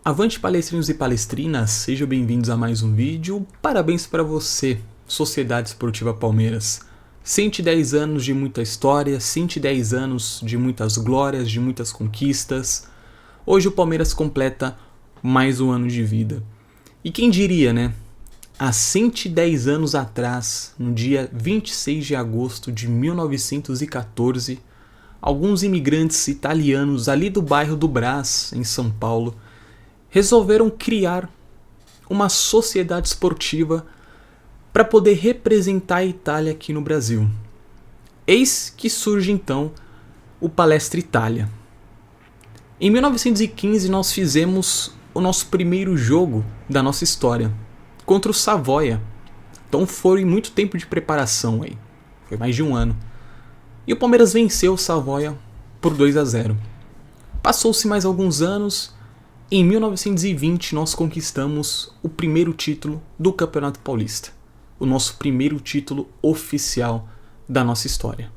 Avante palestrinos e palestrinas, sejam bem-vindos a mais um vídeo. Parabéns para você, Sociedade Esportiva Palmeiras. 110 anos de muita história, 110 anos de muitas glórias, de muitas conquistas. Hoje o Palmeiras completa mais um ano de vida. E quem diria, né? Há 110 anos atrás, no dia 26 de agosto de 1914, alguns imigrantes italianos ali do bairro do Brás, em São Paulo, resolveram criar uma sociedade esportiva para poder representar a Itália aqui no Brasil. Eis que surge então o Palestra Itália. Em 1915 nós fizemos o nosso primeiro jogo da nossa história, contra o Savoia. Então foi muito tempo de preparação aí, foi mais de um ano. E o Palmeiras venceu o Savoia por 2-0. Passou-se mais alguns anos. Em 1920 nós conquistamos o primeiro título do Campeonato Paulista, o nosso primeiro título oficial da nossa história.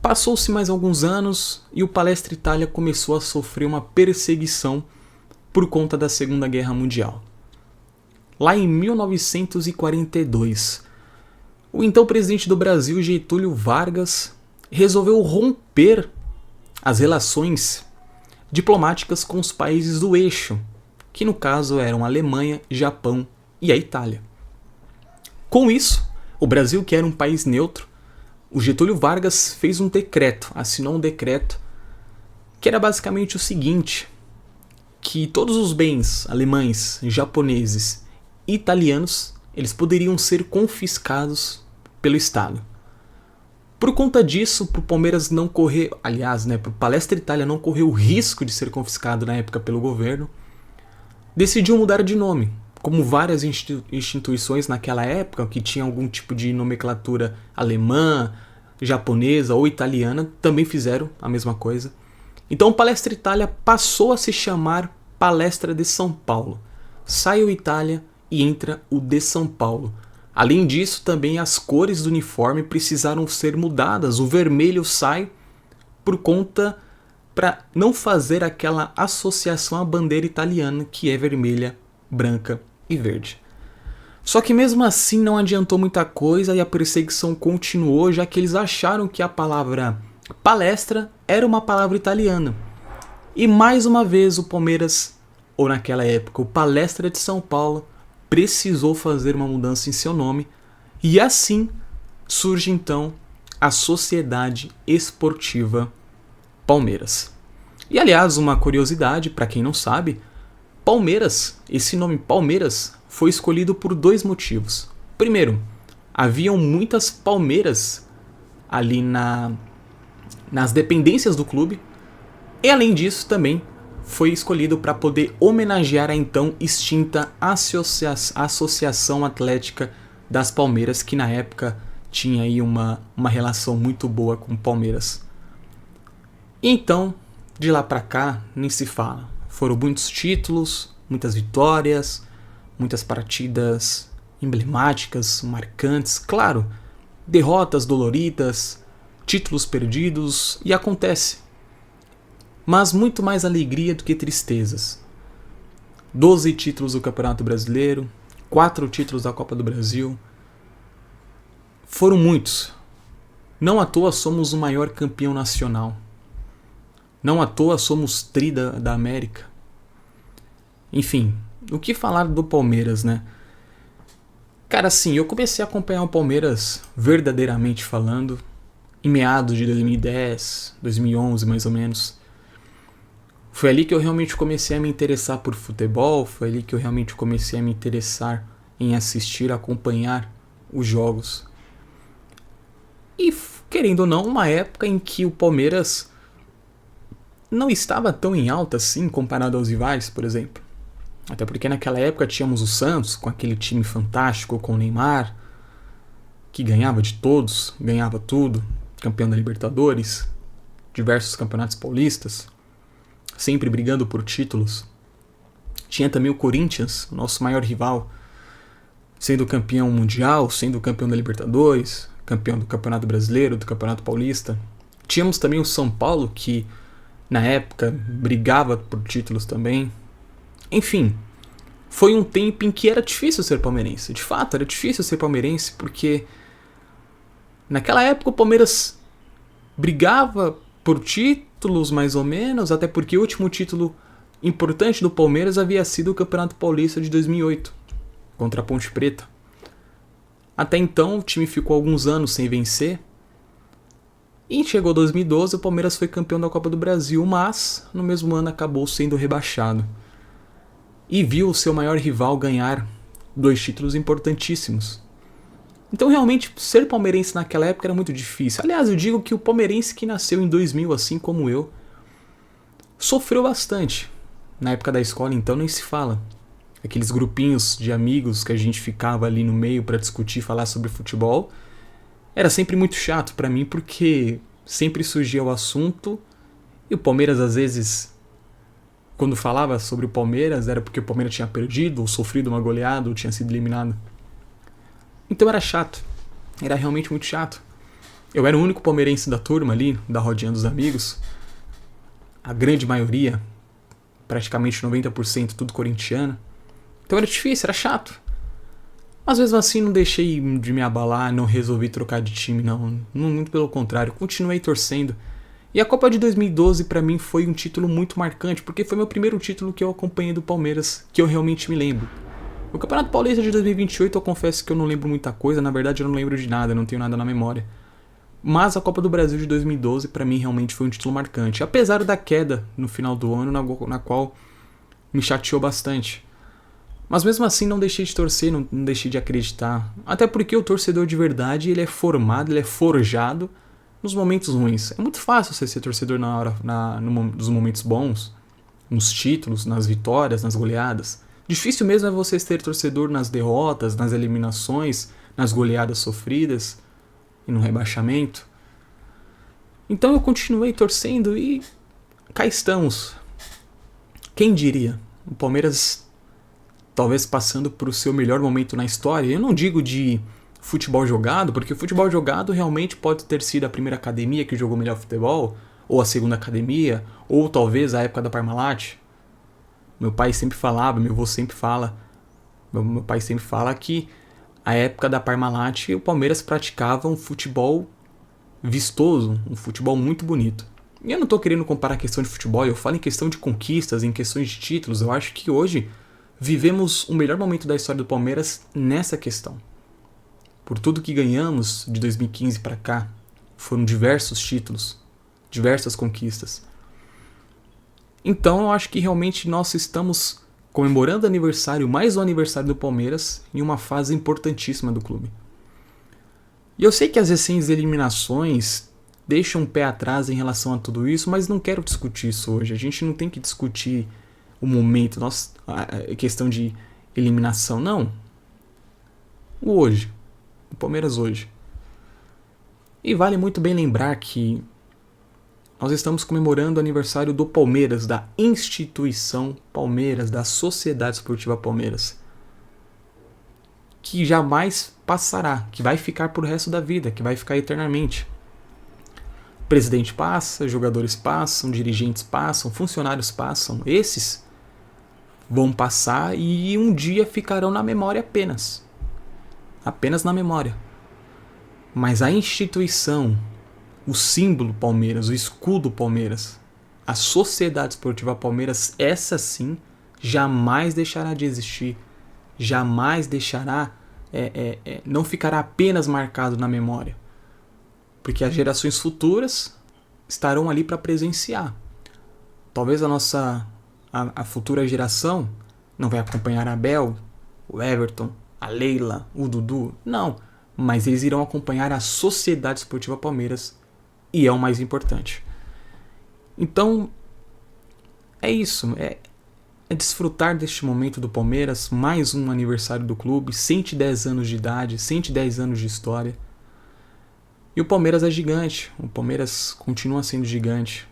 Passou-se mais alguns anos e o Palestra Itália começou a sofrer uma perseguição por conta da Segunda Guerra Mundial. Lá em 1942, o então presidente do Brasil, Getúlio Vargas, resolveu romper as relações diplomáticas com os países do eixo, que no caso eram a Alemanha, Japão e a Itália. Com isso, o Brasil, que era um país neutro, o Getúlio Vargas fez um decreto, assinou um decreto, que era basicamente o seguinte, que todos os bens alemães, japoneses e italianos, eles poderiam ser confiscados pelo Estado. Por conta disso, para o Palmeiras não correr, aliás, para o Palestra Itália não correr o risco de ser confiscado na época pelo governo, decidiu mudar de nome, como várias instituições naquela época, que tinham algum tipo de nomenclatura alemã, japonesa ou italiana, também fizeram a mesma coisa. Então o Palestra Itália passou a se chamar Palestra de São Paulo. Sai o Itália e entra o de São Paulo. Além disso, também as cores do uniforme precisaram ser mudadas. O vermelho sai por conta para não fazer aquela associação à bandeira italiana, que é vermelha, branca e verde. Só que mesmo assim não adiantou muita coisa e a perseguição continuou, já que eles acharam que a palavra palestra era uma palavra italiana. E mais uma vez o Palmeiras, ou naquela época o Palestra de São Paulo, precisou fazer uma mudança em seu nome, e assim surge então a Sociedade Esportiva Palmeiras. E aliás, uma curiosidade para quem não sabe, Palmeiras, esse nome Palmeiras, foi escolhido por dois motivos. Primeiro, haviam muitas palmeiras ali nas dependências do clube, e além disso também foi escolhido para poder homenagear a então extinta Associação Atlética das Palmeiras, que na época tinha aí uma relação muito boa com o Palmeiras. E então, de lá para cá, nem se fala. Foram muitos títulos, muitas vitórias, muitas partidas emblemáticas, marcantes, claro, derrotas doloridas, títulos perdidos, e acontece. Mas muito mais alegria do que tristezas. 12 títulos do Campeonato Brasileiro, 4 títulos da Copa do Brasil. Foram muitos. Não à toa somos o maior campeão nacional. Não à toa somos tri da América. Enfim, o que falar do Palmeiras, né? Cara, assim, eu comecei a acompanhar o Palmeiras verdadeiramente falando em meados de 2010, 2011 mais ou menos. Foi ali que eu realmente comecei a me interessar por futebol, foi ali que eu realmente comecei a me interessar em assistir, acompanhar os jogos. E, querendo ou não, uma época em que o Palmeiras não estava tão em alta assim comparado aos rivais, por exemplo. Até porque naquela época tínhamos o Santos, com aquele time fantástico, com o Neymar, que ganhava de todos, ganhava tudo, campeão da Libertadores, diversos campeonatos paulistas, sempre brigando por títulos. Tinha também o Corinthians, nosso maior rival, sendo campeão mundial, sendo campeão da Libertadores, campeão do Campeonato Brasileiro, do Campeonato Paulista. Tínhamos também o São Paulo, que Na época, brigava por títulos também. Enfim, foi um tempo em que era difícil ser palmeirense. De fato, era difícil ser palmeirense porque naquela época o Palmeiras brigava por títulos mais ou menos, até porque o último título importante do Palmeiras havia sido o Campeonato Paulista de 2008, contra a Ponte Preta. Até então o time ficou alguns anos sem vencer. E chegou 2012, o Palmeiras foi campeão da Copa do Brasil, mas no mesmo ano acabou sendo rebaixado. E viu o seu maior rival ganhar 2 títulos importantíssimos. Então realmente ser palmeirense naquela época era muito difícil. Aliás, eu digo que o palmeirense que nasceu em 2000, assim como eu, sofreu bastante. Na época da escola então nem se fala. Aqueles grupinhos de amigos que a gente ficava ali no meio para discutir, falar sobre futebol, era sempre muito chato para mim porque sempre surgia o assunto e o Palmeiras às vezes, quando falava sobre o Palmeiras, era porque o Palmeiras tinha perdido ou sofrido uma goleada ou tinha sido eliminado. Então era chato, era realmente muito chato. Eu era o único palmeirense da turma ali, da rodinha dos amigos. A grande maioria, praticamente 90%, tudo corintiano. Então era difícil, era chato. Mas mesmo assim não deixei de me abalar, não resolvi trocar de time, não. Muito pelo contrário, continuei torcendo. E a Copa de 2012 pra mim foi um título muito marcante, porque foi meu primeiro título que eu acompanhei do Palmeiras, que eu realmente me lembro. O Campeonato Paulista de 2028 eu confesso que eu não lembro muita coisa, na verdade eu não lembro de nada, não tenho nada na memória. Mas a Copa do Brasil de 2012 pra mim realmente foi um título marcante, apesar da queda no final do ano, na qual me chateou bastante. Mas mesmo assim não deixei de torcer, não deixei de acreditar. Até porque o torcedor de verdade ele é formado, ele é forjado nos momentos ruins. É muito fácil você ser torcedor nos momentos bons, nos títulos, nas vitórias, nas goleadas. Difícil mesmo é você ser torcedor nas derrotas, nas eliminações, nas goleadas sofridas e no rebaixamento. Então eu continuei torcendo e cá estamos. Quem diria? O Palmeiras talvez passando por o seu melhor momento na história. Eu não digo de futebol jogado, porque o futebol jogado realmente pode ter sido a primeira academia que jogou melhor futebol, ou a segunda academia, ou talvez a época da Parmalat. Meu pai sempre falava, meu avô sempre fala, meu pai sempre fala que a época da Parmalat o Palmeiras praticava um futebol vistoso, um futebol muito bonito. E eu não estou querendo comparar a questão de futebol, eu falo em questão de conquistas, em questões de títulos. Eu acho que hoje vivemos o melhor momento da história do Palmeiras nessa questão. Por tudo que ganhamos de 2015 para cá, foram diversos títulos, diversas conquistas. Então eu acho que realmente nós estamos comemorando o aniversário, mais um aniversário do Palmeiras, em uma fase importantíssima do clube. E eu sei que as recentes eliminações deixam um pé atrás em relação a tudo isso, mas não quero discutir isso hoje. A gente não tem que discutir o momento, a questão de eliminação, não. O hoje. O Palmeiras hoje. E vale muito bem lembrar que nós estamos comemorando o aniversário do Palmeiras, da instituição Palmeiras, da Sociedade Esportiva Palmeiras. Que jamais passará, que vai ficar pro resto da vida, que vai ficar eternamente. O presidente passa, jogadores passam, dirigentes passam, funcionários passam. Esses vão passar e um dia ficarão na memória apenas. Apenas na memória. Mas a instituição, o símbolo Palmeiras, o escudo Palmeiras, a Sociedade Esportiva Palmeiras, essa sim, jamais deixará de existir. Jamais deixará, não ficará apenas marcado na memória. Porque as gerações futuras estarão ali para presenciar. Talvez a futura geração não vai acompanhar a Abel, o Everton, a Leila, o Dudu. Não, mas eles irão acompanhar a Sociedade Esportiva Palmeiras e é o mais importante. Então, é isso. É desfrutar deste momento do Palmeiras, mais um aniversário do clube, 110 anos de idade, 110 anos de história. E o Palmeiras é gigante, o Palmeiras continua sendo gigante.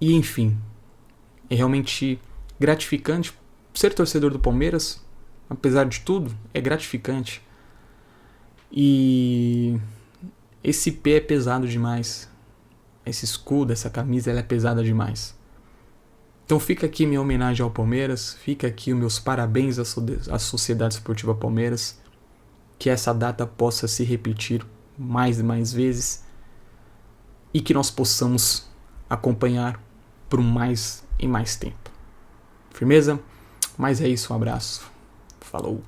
E enfim, é realmente gratificante ser torcedor do Palmeiras, apesar de tudo, é gratificante. E esse pé é pesado demais. esse escudo, essa camisa, ela é pesada demais. Então fica aqui minha homenagem ao Palmeiras, fica aqui os meus parabéns à Sociedade Esportiva Palmeiras, que essa data possa se repetir mais e mais vezes e que nós possamos acompanhar por mais e mais tempo. Firmeza? Mas é isso, um abraço. Falou!